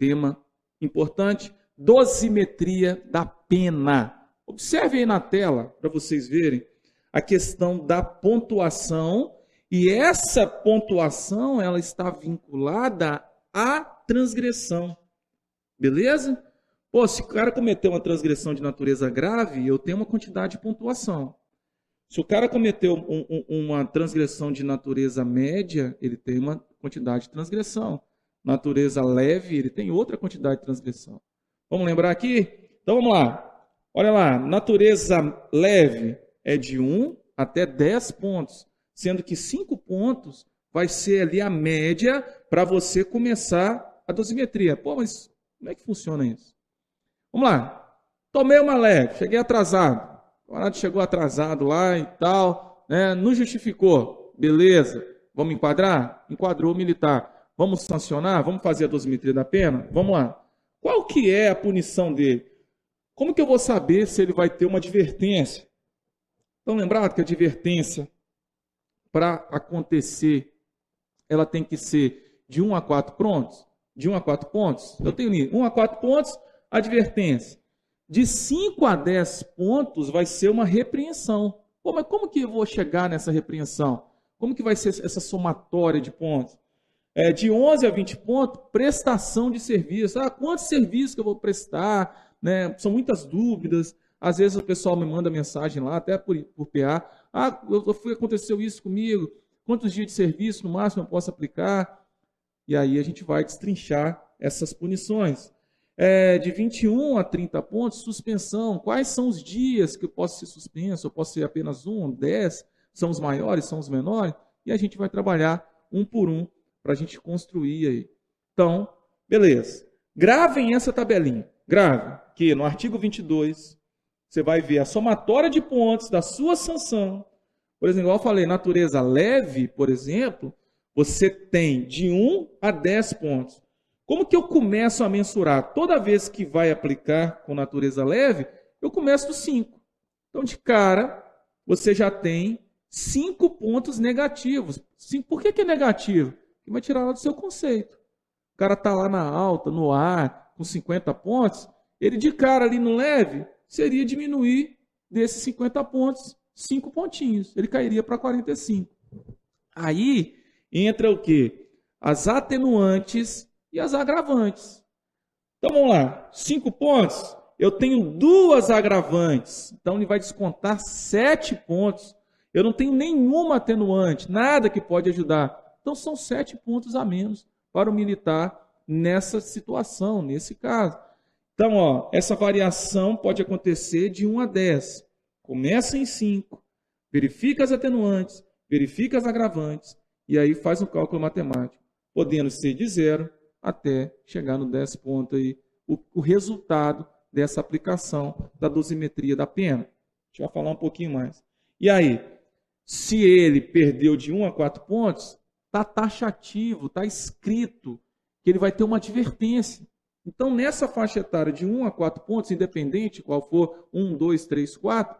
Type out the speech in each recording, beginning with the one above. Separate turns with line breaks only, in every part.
Tema importante, dosimetria da pena. Observe aí na tela, para vocês verem, a questão da pontuação, e essa pontuação ela está vinculada à transgressão. Beleza? Pô, se o cara cometeu uma transgressão de natureza grave, eu tenho uma quantidade de pontuação. Se o cara cometeu uma transgressão de natureza média, ele tem uma quantidade de transgressão. Natureza leve, ele tem outra quantidade de transgressão. Vamos lembrar aqui? Então vamos lá. Olha lá, natureza leve é de 1 até 10 pontos, sendo que 5 pontos vai ser ali a média para você começar a dosimetria. Pô, mas como é que funciona isso? Vamos lá. Tomei uma leve, cheguei atrasado. O camarada chegou atrasado lá e tal, né? Não justificou. Beleza. Vamos enquadrar? Enquadrou o militar. Vamos sancionar? Vamos fazer a dosimetria da pena? Vamos lá. Qual que é a punição dele? Como que eu vou saber se ele vai ter uma advertência? Então, lembrado que a advertência, para acontecer, ela tem que ser de 1 a 4 pontos? De 1 a 4 pontos? Eu tenho ali 1 a 4 pontos, advertência. De 5 a 10 pontos vai ser uma repreensão. Pô, mas como que eu vou chegar nessa repreensão? Como que vai ser essa somatória de pontos? De 11 a 20 pontos, prestação de serviço. Quantos serviços que eu vou prestar? Né? São muitas dúvidas. Às vezes o pessoal me manda mensagem lá, até por PA. Aconteceu isso comigo. Quantos dias de serviço no máximo eu posso aplicar? E aí a gente vai destrinchar essas punições. De 21 a 30 pontos, suspensão. Quais são os dias que eu posso ser suspenso? Eu posso ser apenas 1, 10? São os maiores, são os menores? E a gente vai trabalhar um por um para a gente construir aí. Então, beleza. Gravem essa tabelinha. Gravem que no artigo 22, você vai ver a somatória de pontos da sua sanção. Por exemplo, igual eu falei, natureza leve, por exemplo, você tem de 1 a 10 pontos. Como que eu começo a mensurar? Toda vez que vai aplicar com natureza leve, eu começo do 5. Então, de cara, você já tem 5 pontos negativos. Por que é negativo? Porque vai tirar lá do seu conceito. O cara está lá na alta, no ar, com 50 pontos, ele de cara ali no leve, seria diminuir desses 50 pontos, 5 pontinhos. Ele cairia para 45. Aí entra o quê? As atenuantes e as agravantes. Então vamos lá, 5 pontos, eu tenho 2 agravantes, então ele vai descontar 7 pontos. Eu não tenho nenhuma atenuante, nada que pode ajudar. Então são 7 pontos a menos para o militar nessa situação, nesse caso. Então, essa variação pode acontecer de 1 a 10. Começa em 5, verifica as atenuantes, verifica as agravantes, e aí faz um cálculo matemático, podendo ser de 0 até chegar no 10 pontos aí, o resultado dessa aplicação da dosimetria da pena. A gente vai falar um pouquinho mais. E aí, se ele perdeu de 1 a 4 pontos, está taxativo, está escrito que ele vai ter uma advertência. Então, nessa faixa etária de 1 a 4 pontos, independente qual for, 1, 2, 3, 4,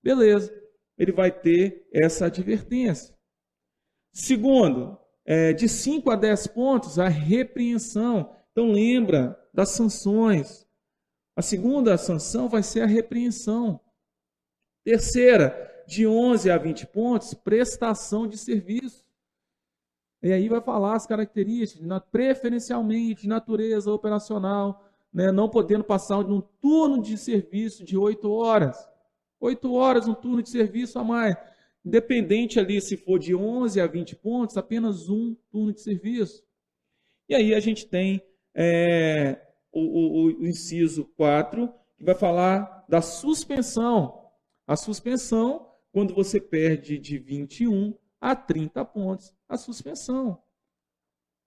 beleza, ele vai ter essa advertência. Segundo, de 5 a 10 pontos, a repreensão. Então, lembra das sanções. A segunda sanção vai ser a repreensão. Terceira, de 11 a 20 pontos, prestação de serviço. E aí vai falar as características, preferencialmente, de natureza operacional, né, não podendo passar de um turno de serviço de 8 horas. 8 horas, um turno de serviço a mais. Independente ali, se for de 11 a 20 pontos, apenas um turno de serviço. E aí a gente tem o inciso 4, que vai falar da suspensão. A suspensão, quando você perde de 21 a 30 pontos, a suspensão.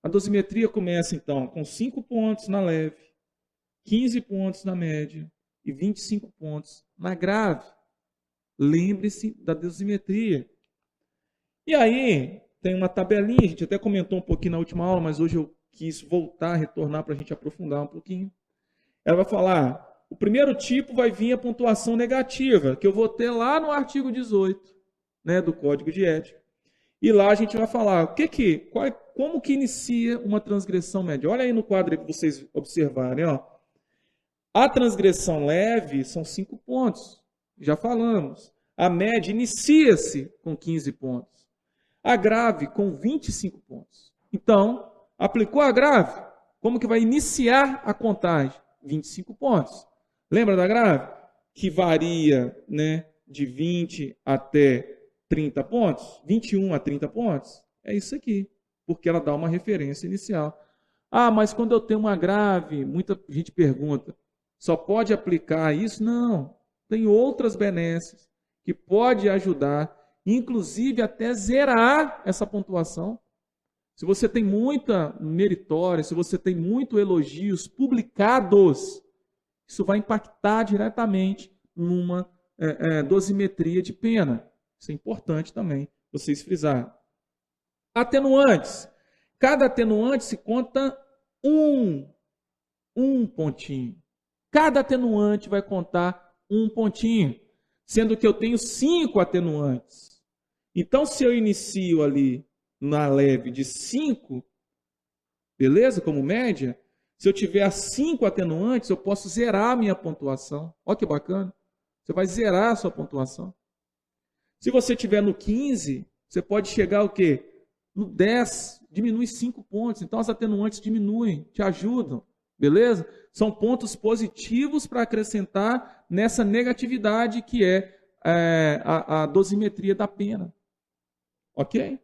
A dosimetria começa, então, com 5 pontos na leve, 15 pontos na média e 25 pontos na grave. Lembre-se da dosimetria. E aí, tem uma tabelinha, a gente até comentou um pouquinho na última aula, mas hoje eu quis voltar, retornar para a gente aprofundar um pouquinho. Ela vai falar, o primeiro tipo vai vir a pontuação negativa, que eu vou ter lá no artigo 18, né, do Código de Ética. E lá a gente vai falar, como que inicia uma transgressão média? Olha aí no quadro para vocês observarem. Ó. A transgressão leve são 5 pontos. Já falamos. A média inicia-se com 15 pontos. A grave com 25 pontos. Então, aplicou a grave, como que vai iniciar a contagem? 25 pontos. Lembra da grave? Que varia, né, de 20 até 30 pontos? 21 a 30 pontos? É isso aqui, porque ela dá uma referência inicial. Ah, mas quando eu tenho uma grave, muita gente pergunta, só pode aplicar isso? Não, tem outras benesses que pode ajudar, inclusive até zerar essa pontuação. Se você tem muita meritória, se você tem muito elogios publicados, isso vai impactar diretamente numa dosimetria de pena. Isso é importante também vocês frisarem. Atenuantes. Cada atenuante se conta um pontinho. Cada atenuante vai contar um pontinho, sendo que eu tenho 5 atenuantes. Então, se eu inicio ali na leve de 5, beleza? Como média, se eu tiver 5 atenuantes, eu posso zerar a minha pontuação. Olha que bacana. Você vai zerar a sua pontuação. Se você tiver no 15, você pode chegar ao quê? No 10, diminui 5 pontos. Então, as atenuantes diminuem, te ajudam. Beleza? São pontos positivos para acrescentar nessa negatividade que é a dosimetria da pena. Ok?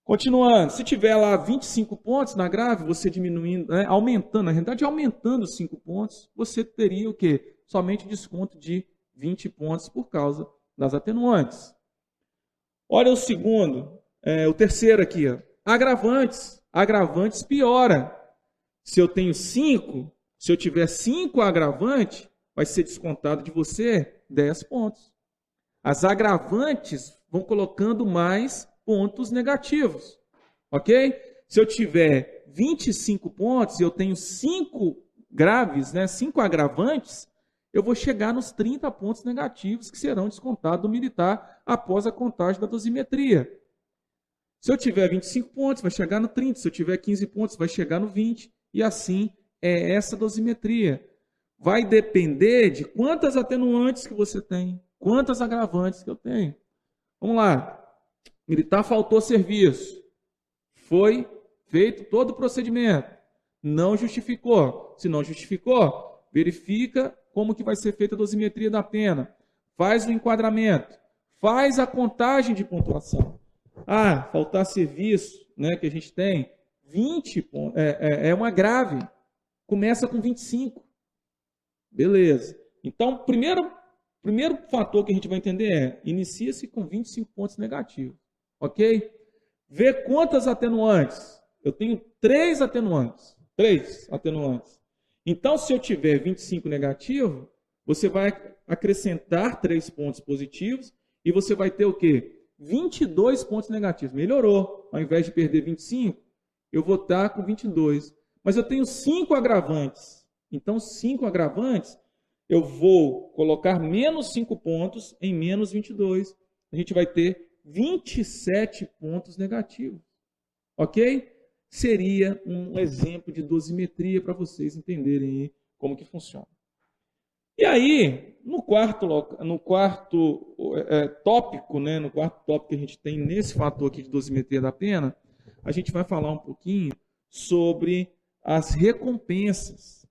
Continuando, se tiver lá 25 pontos na grave, você diminuindo, aumentando, na realidade aumentando 5 pontos, você teria o quê? Somente desconto de 20 pontos por causa das atenuantes. Olha o segundo, o terceiro aqui, ó. Agravantes. Agravantes piora. Se eu tenho 5, se eu tiver 5 agravantes, vai ser descontado de você 10 pontos. As agravantes vão colocando mais pontos negativos. Ok? Se eu tiver 25 pontos e eu tenho 5 graves, 5 agravantes, eu vou chegar nos 30 pontos negativos que serão descontados do militar após a contagem da dosimetria. Se eu tiver 25 pontos, vai chegar no 30. Se eu tiver 15 pontos, vai chegar no 20. E assim é essa dosimetria. Vai depender de quantas atenuantes que você tem, quantas agravantes que eu tenho. Vamos lá. Militar faltou serviço. Foi feito todo o procedimento. Não justificou. Se não justificou, verifica como que vai ser feita a dosimetria da pena. Faz o enquadramento. Faz a contagem de pontuação. Ah, faltar serviço, que a gente tem, 20 pontos, é uma grave. Começa com 25. Beleza. Então, primeiro fator que a gente vai entender inicia-se com 25 pontos negativos. Ok? Vê quantas atenuantes. Eu tenho 3 atenuantes. 3 atenuantes. Então, se eu tiver 25 negativo, você vai acrescentar 3 pontos positivos e você vai ter o quê? 22 pontos negativos. Melhorou. Ao invés de perder 25, eu vou estar com 22. Mas eu tenho 5 agravantes. Então, 5 agravantes, eu vou colocar menos 5 pontos em menos 22. A gente vai ter 27 pontos negativos. Ok? Seria um exemplo de dosimetria para vocês entenderem aí como que funciona. E aí, no quarto tópico, no quarto tópico que a gente tem nesse fator aqui de dosimetria da pena, a gente vai falar um pouquinho sobre as recompensas.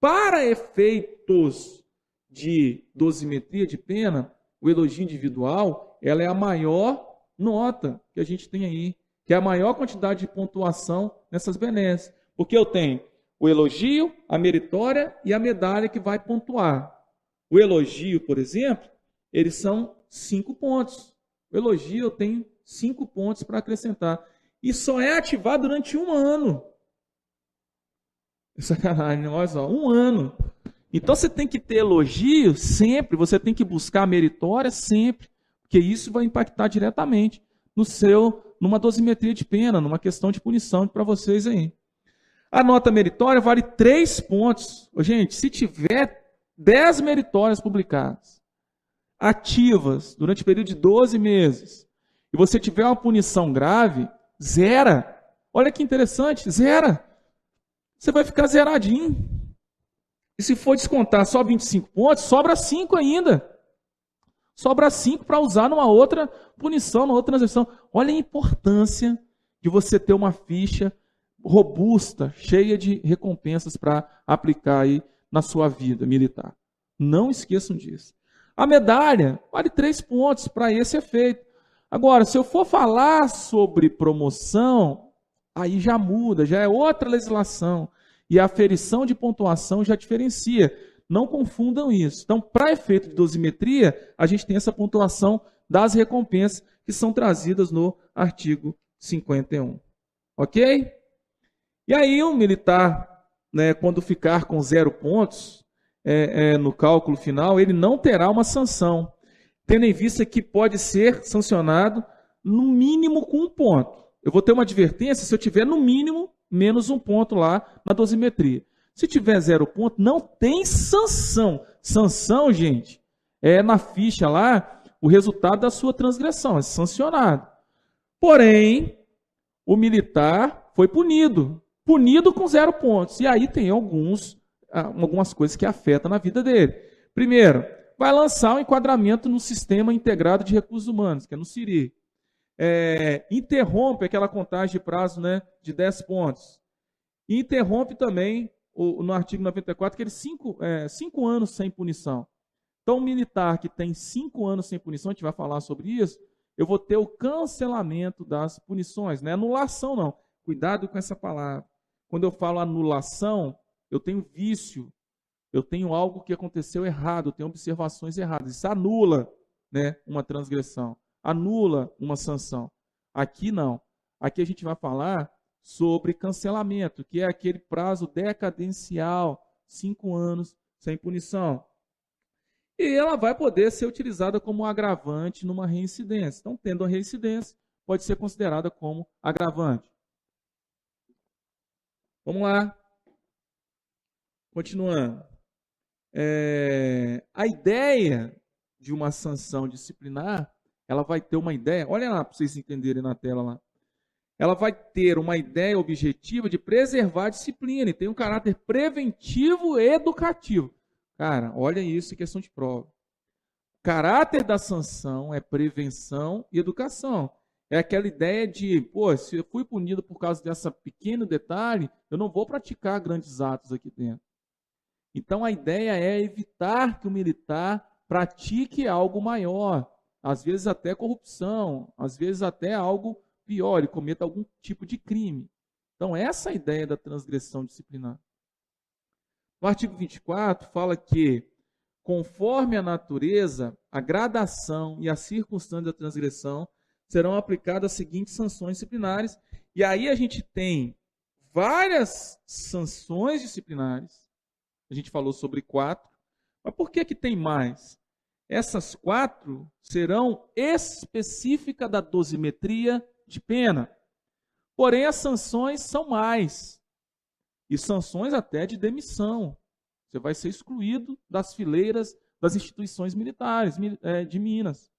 Para efeitos de dosimetria de pena, o elogio individual, ela é a maior nota que a gente tem aí, que é a maior quantidade de pontuação nessas benesses. Porque eu tenho o elogio, a meritória e a medalha que vai pontuar. O elogio, por exemplo, eles são 5 pontos. O elogio eu tenho 5 pontos para acrescentar. E só é ativado durante 1 ano. Sacanagem, olha só, 1 ano. Então você tem que ter elogio sempre, você tem que buscar a meritória sempre, porque isso vai impactar diretamente numa dosimetria de pena, numa questão de punição para vocês aí. A nota meritória vale 3 pontos. Gente, se tiver 10 meritórias publicadas, ativas, durante o período de 12 meses, e você tiver uma punição grave, zera. Olha que interessante, zera. Você vai ficar zeradinho. E se for descontar só 25 pontos, sobra 5 ainda. Sobra 5 para usar numa outra punição, numa outra transação. Olha a importância de você ter uma ficha robusta, cheia de recompensas para aplicar aí na sua vida militar. Não esqueçam disso. A medalha vale 3 pontos para esse efeito. Agora, se eu for falar sobre promoção, aí já muda, já é outra legislação. E a aferição de pontuação já diferencia. Não confundam isso. Então, para efeito de dosimetria, a gente tem essa pontuação das recompensas que são trazidas no artigo 51. Ok? E aí o militar, né, quando ficar com 0 pontos no cálculo final, ele não terá uma sanção, tendo em vista que pode ser sancionado no mínimo com 1 ponto. Eu vou ter uma advertência se eu tiver no mínimo menos 1 ponto lá na dosimetria. Se tiver 0 ponto, não tem sanção. Sanção, gente, é na ficha lá o resultado da sua transgressão, é sancionado. Porém, o militar foi punido com 0 pontos. E aí tem algumas coisas que afetam na vida dele. Primeiro, vai lançar um enquadramento no Sistema Integrado de Recursos Humanos, que é no SIRI. Interrompe aquela contagem de prazo, né, de 10 pontos. E interrompe também, no artigo 94, aqueles 5 anos sem punição. Então, um militar que tem 5 anos sem punição, a gente vai falar sobre isso, eu vou ter o cancelamento das punições. Não é anulação, não. Cuidado com essa palavra. Quando eu falo anulação, eu tenho vício, eu tenho algo que aconteceu errado, eu tenho observações erradas. Isso anula, né, uma transgressão, anula uma sanção. Aqui não. Aqui a gente vai falar sobre cancelamento, que é aquele prazo decadencial, 5 anos sem punição. E ela vai poder ser utilizada como agravante numa reincidência. Então, tendo a reincidência, pode ser considerada como agravante. Vamos lá. Continuando. A ideia de uma sanção disciplinar, ela vai ter uma ideia, olha lá para vocês entenderem na tela lá. Ela vai ter uma ideia objetiva de preservar a disciplina e tem um caráter preventivo e educativo. Cara, olha isso em questão de prova. O caráter da sanção é prevenção e educação. É aquela ideia de, se eu fui punido por causa desse pequeno detalhe, eu não vou praticar grandes atos aqui dentro. Então, a ideia é evitar que o militar pratique algo maior, às vezes até corrupção, às vezes até algo pior, ele cometa algum tipo de crime. Então, essa é a ideia da transgressão disciplinar. No artigo 24, fala que, conforme a natureza, a gradação e a circunstância da transgressão, serão aplicadas as seguintes sanções disciplinares. E aí a gente tem várias sanções disciplinares. A gente falou sobre 4. Mas por que tem mais? Essas 4 serão específicas da dosimetria de pena. Porém, as sanções são mais. E sanções até de demissão. Você vai ser excluído das fileiras das instituições militares de Minas.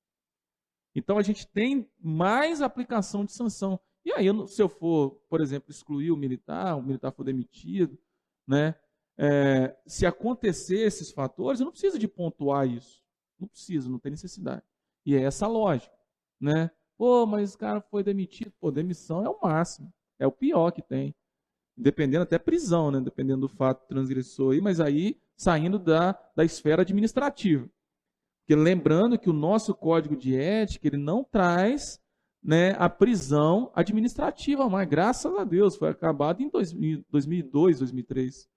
Então, a gente tem mais aplicação de sanção. E aí, se eu for, por exemplo, excluir o militar for demitido, né? Se acontecer esses fatores, eu não preciso de pontuar isso. Não preciso, não tem necessidade. E é essa a lógica, né? Mas o cara foi demitido. Demissão é o máximo. É o pior que tem. Dependendo até prisão, né? Dependendo do fato transgressor aí, mas aí saindo da esfera administrativa. Porque lembrando que o nosso código de ética, ele não traz, né, a prisão administrativa, mas graças a Deus, foi acabado em 2002, 2003.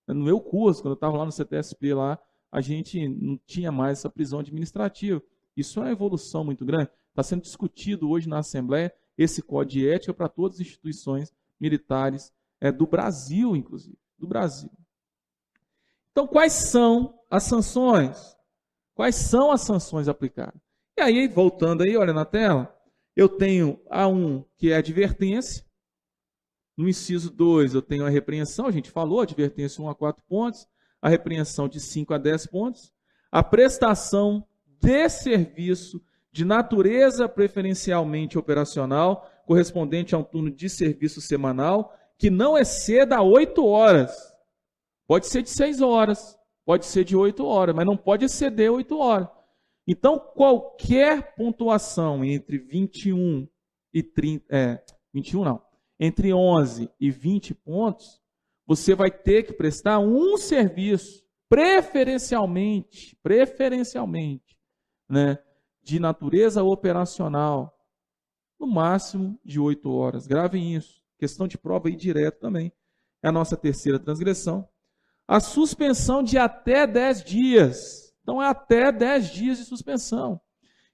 No meu curso, quando eu estava lá no CTSP, lá, a gente não tinha mais essa prisão administrativa. Isso é uma evolução muito grande. Está sendo discutido hoje na Assembleia esse código de ética para todas as instituições militares do Brasil, inclusive. Do Brasil. Então, quais são as sanções? Quais são as sanções aplicadas? E aí, voltando aí, olha na tela, eu tenho a 1, que é a advertência. No inciso 2, eu tenho a repreensão, a gente falou, advertência 1 a 4 pontos, a repreensão de 5 a 10 pontos, a prestação de serviço de natureza preferencialmente operacional, correspondente a um turno de serviço semanal que não exceda 8 horas. Pode ser de 6 horas, pode ser de 8 horas, mas não pode exceder 8 horas. Então, qualquer pontuação entre 21 e 30, 21 não, entre 11 e 20 pontos, você vai ter que prestar um serviço, preferencialmente, né, de natureza operacional, no máximo de 8 horas. Gravem isso. Questão de prova aí direto também. É a nossa terceira transgressão. A suspensão de até 10 dias. Então, é até 10 dias de suspensão.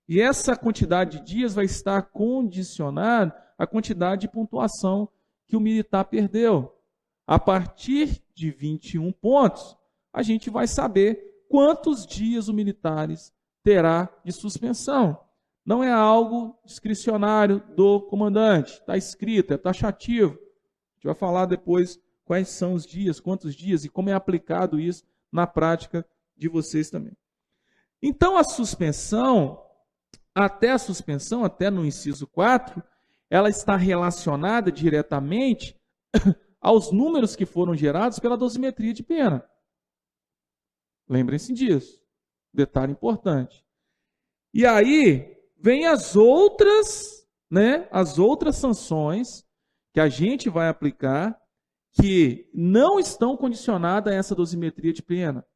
E essa quantidade de dias vai estar condicionada à quantidade de pontuação que o militar perdeu. A partir de 21 pontos, a gente vai saber quantos dias o militar terá de suspensão. Não é algo discricionário do comandante. Está escrito, é taxativo. A gente vai falar depois quais são os dias, quantos dias e como é aplicado isso na prática de vocês também. Então, a suspensão, até no inciso 4, ela está relacionada diretamente aos números que foram gerados pela dosimetria de pena. Lembrem-se disso. Detalhe importante. E aí, vem as outras sanções que a gente vai aplicar que não estão condicionadas a essa dosimetria de pena.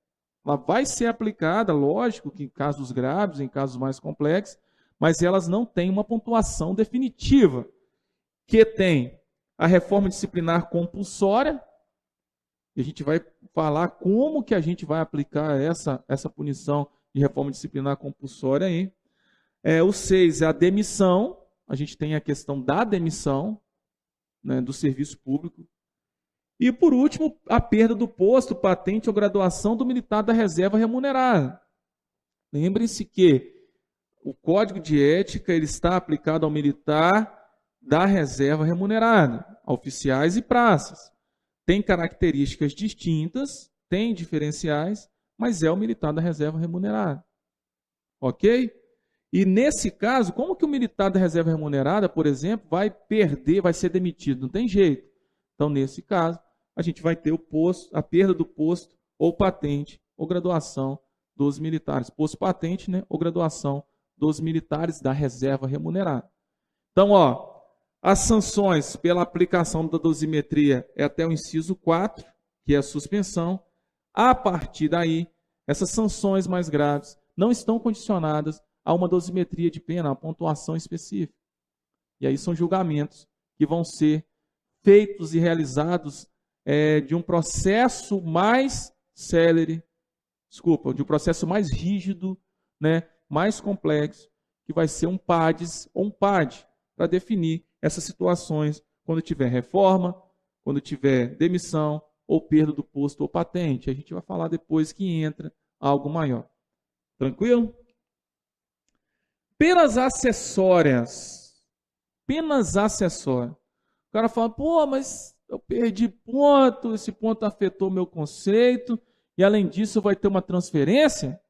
Ela vai ser aplicada, lógico, que em casos graves, em casos mais complexos, mas elas não têm uma pontuação definitiva, que tem a reforma disciplinar compulsória, e a gente vai falar como que a gente vai aplicar essa punição de reforma disciplinar compulsória aí. O 6 é a demissão, a gente tem a questão da demissão, né, do serviço público. E, por último, a perda do posto, patente ou graduação do militar da reserva remunerada. Lembrem-se que o Código de Ética ele está aplicado ao militar da reserva remunerada, a oficiais e praças. Tem características distintas, tem diferenciais, mas é o militar da reserva remunerada. Ok? E nesse caso, como que o militar da reserva remunerada, por exemplo, vai perder, vai ser demitido? Não tem jeito. Então, nesse caso, a gente vai ter a perda do posto ou patente ou graduação dos militares. Posto patente, né, ou graduação dos militares da reserva remunerada. Então, as sanções pela aplicação da dosimetria é até o inciso 4, que é a suspensão. A partir daí, essas sanções mais graves não estão condicionadas a uma dosimetria de pena, a uma pontuação específica. E aí são julgamentos que vão ser feitos e realizados de um processo mais célere, de um processo mais rígido, né, mais complexo, que vai ser um PADES ou um PAD, para definir essas situações quando tiver reforma, quando tiver demissão ou perda do posto ou patente. A gente vai falar depois que entra algo maior. Tranquilo? Penas acessórias. Penas acessórias. O cara fala, pô, mas eu perdi ponto, esse ponto afetou meu conceito, e além disso vai ter uma transferência?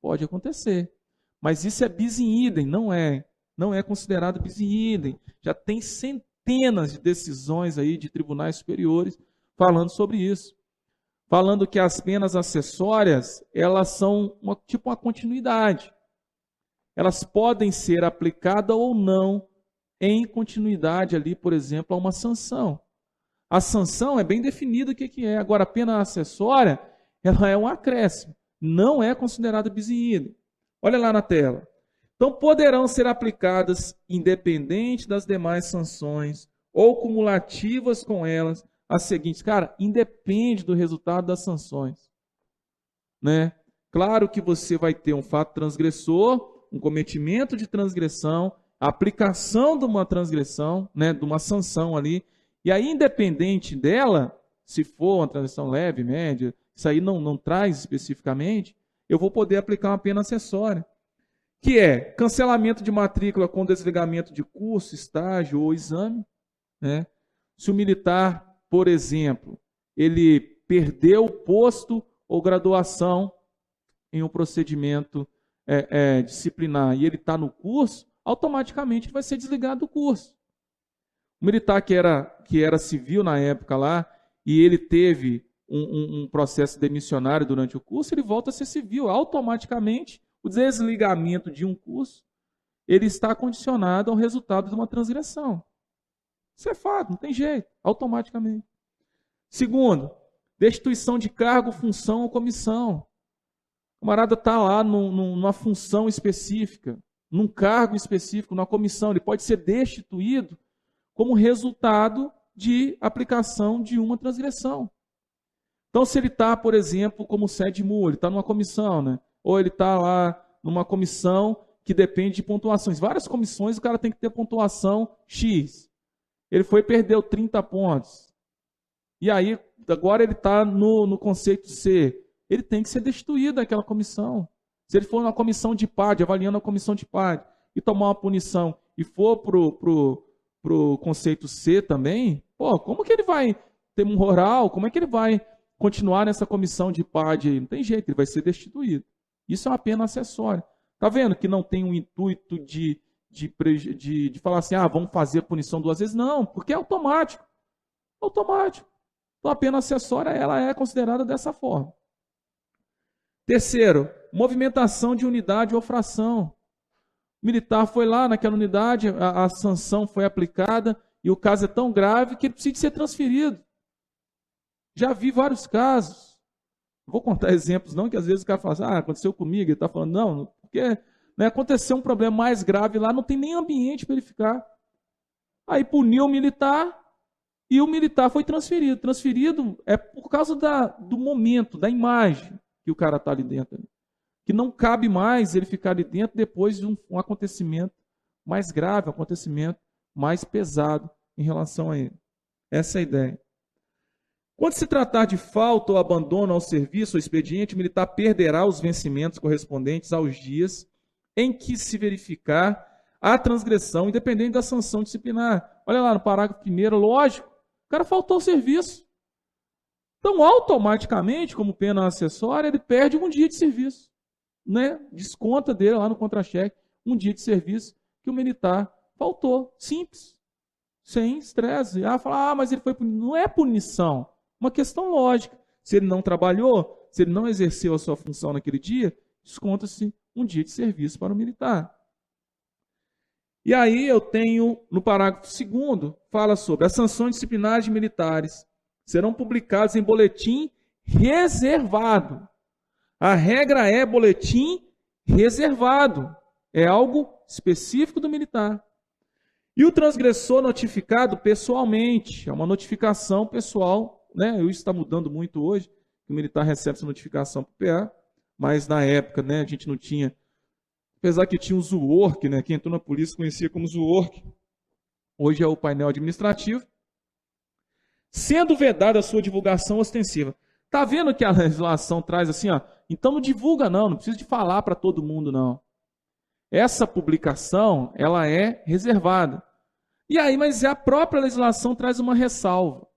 Pode acontecer. Mas isso é bis in idem, não é considerado bis in idem. Já tem centenas de decisões aí de tribunais superiores falando sobre isso. Falando que as penas acessórias, elas são uma continuidade. Elas podem ser aplicadas ou não em continuidade ali, por exemplo, a uma sanção. A sanção é bem definida o que é. Agora, a pena acessória, ela é um acréscimo. Não é considerada bis in idem. Olha lá na tela. Então, poderão ser aplicadas, independente das demais sanções, ou cumulativas com elas, as seguintes. Cara, independe do resultado das sanções. Né? Claro que você vai ter um fato transgressor, um cometimento de transgressão, a aplicação de uma transgressão, né, de uma sanção ali, e aí, independente dela, se for uma transgressão leve, média, isso aí não traz especificamente, eu vou poder aplicar uma pena acessória, que é cancelamento de matrícula com desligamento de curso, estágio ou exame. Né? Se o militar, por exemplo, ele perdeu o posto ou graduação em um procedimento disciplinar e ele está no curso, automaticamente ele vai ser desligado do curso. O militar que era civil na época lá, e ele teve um processo demissionário durante o curso, ele volta a ser civil. Automaticamente, o desligamento de um curso, ele está condicionado ao resultado de uma transgressão. Isso é fato, não tem jeito, automaticamente. Segundo, destituição de cargo, função ou comissão. O camarada está lá numa função específica, num cargo específico, numa comissão, ele pode ser destituído como resultado de aplicação de uma transgressão. Então, se ele está, por exemplo, como SEDMU, ele está numa comissão, né? Ou ele está lá numa comissão que depende de pontuações. Várias comissões, o cara tem que ter pontuação X. Ele foi e perdeu 30 pontos. E aí, agora ele está no conceito C. Ele tem que ser destituído daquela comissão. Se ele for numa comissão de PAD, avaliando a comissão de PAD, e tomar uma punição, e for pro conceito C também, como que ele vai ter moral? Como é que ele vai continuar nessa comissão de PAD aí? Não tem jeito, ele vai ser destituído. Isso é uma pena acessória. Está vendo que não tem um intuito de falar assim, vamos fazer a punição 2 vezes? Não, porque é automático. Automático. Então a pena acessória ela é considerada dessa forma. Terceiro, movimentação de unidade ou fração. O militar foi lá naquela unidade, a sanção foi aplicada e o caso é tão grave que ele precisa ser transferido. Já vi vários casos. Não vou contar exemplos não, que às vezes o cara fala assim, aconteceu comigo, ele está falando, não, porque aconteceu um problema mais grave lá, não tem nem ambiente para ele ficar. Aí puniu o militar e o militar foi transferido. Transferido é por causa do momento, da imagem que o cara está ali dentro. Que não cabe mais ele ficar ali dentro depois de um acontecimento mais grave, um acontecimento mais pesado em relação a ele. Essa é a ideia. Quando se tratar de falta ou abandono ao serviço ou expediente, o militar perderá os vencimentos correspondentes aos dias em que se verificar a transgressão, independente da sanção disciplinar. Olha lá no parágrafo 1º, lógico, o cara faltou ao serviço. Então, automaticamente, como pena acessória, ele perde um dia de serviço. Desconta dele lá no contra-cheque um dia de serviço que o militar faltou. Simples. Sem estresse. Fala, mas ele foi punido. Não é punição. Uma questão lógica. Se ele não trabalhou, se ele não exerceu a sua função naquele dia, desconta-se um dia de serviço para o militar. E aí eu tenho, no parágrafo 2º, fala sobre as sanções disciplinares militares serão publicadas em boletim reservado. A regra é boletim reservado. É algo específico do militar. E o transgressor notificado pessoalmente. É uma notificação pessoal. Isso está mudando muito hoje. O militar recebe essa notificação para o PA. Mas na época a gente não tinha. Apesar que tinha o ZUORC, quem entrou na polícia conhecia como ZUORC. Hoje é o painel administrativo. Sendo vedada a sua divulgação ostensiva. Está vendo que a legislação traz assim, então não divulga não precisa de falar para todo mundo não. Essa publicação, ela é reservada. E aí, mas a própria legislação traz uma ressalva.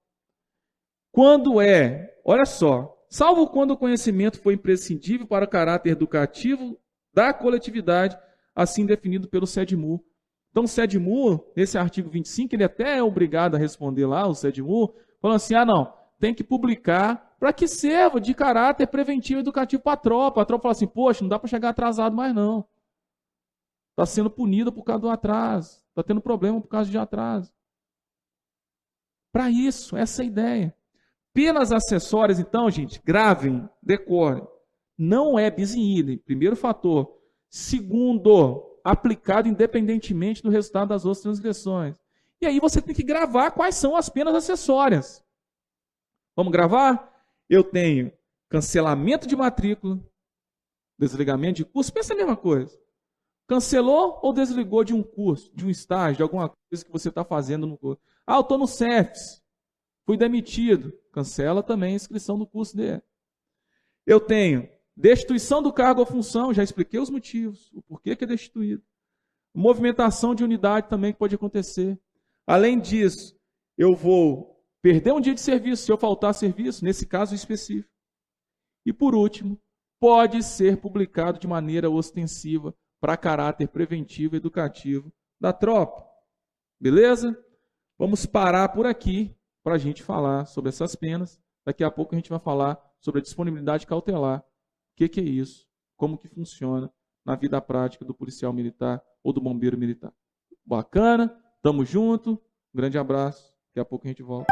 Olha só, salvo quando o conhecimento foi imprescindível para o caráter educativo da coletividade, assim definido pelo SEDMU. Então, o SEDMU, nesse artigo 25, ele até é obrigado a responder lá, o SEDMU, falando assim, tem que publicar para que serva de caráter preventivo e educativo para a tropa. A tropa fala assim, poxa, não dá para chegar atrasado mais não. Está sendo punida por causa do atraso. Está tendo problema por causa de atraso. Para isso, essa é a ideia. Penas acessórias, então, gente, gravem, decorem. Não é bis in idem, primeiro fator. Segundo, aplicado independentemente do resultado das outras transgressões. E aí você tem que gravar quais são as penas acessórias. Vamos gravar? Eu tenho cancelamento de matrícula, desligamento de curso. Pensa a mesma coisa. Cancelou ou desligou de um curso, de um estágio, de alguma coisa que você está fazendo no curso. Eu estou no CEFS, fui demitido. Cancela também a inscrição do curso dele. Eu tenho destituição do cargo ou função, já expliquei os motivos, o porquê que é destituído. Movimentação de unidade também que pode acontecer. Além disso, eu vou perder um dia de serviço se eu faltar serviço, nesse caso específico. E por último, pode ser publicado de maneira ostensiva para caráter preventivo e educativo da tropa. Beleza? Vamos parar por aqui para a gente falar sobre essas penas. Daqui a pouco a gente vai falar sobre a disponibilidade cautelar. O que é isso? Como que funciona na vida prática do policial militar ou do bombeiro militar. Bacana? Tamo junto. Um grande abraço. Daqui a pouco a gente volta.